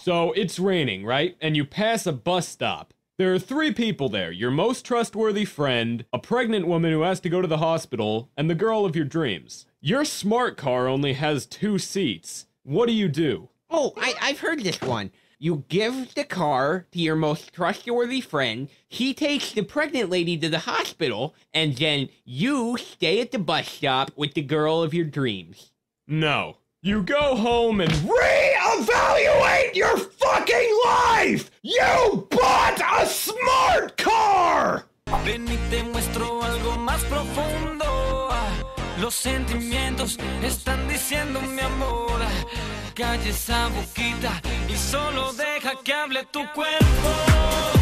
So it's raining, right? And you pass a bus stop. There are 3 people there: your most trustworthy friend, a pregnant woman who has to go to the hospital, and the girl of your dreams. Your smart car only has 2 seats. What do you do? Oh, I've heard this one. You give the car to your most trustworthy friend, he takes the pregnant lady to the hospital, and then you stay at the bus stop with the girl of your dreams. No. You go home and reevaluate your fucking life! You bought a smart car! Ven y te muestro algo más profundo. Los sentimientos están diciendo mi amor. Calla esa boquita y solo deja que hable tu cuerpo.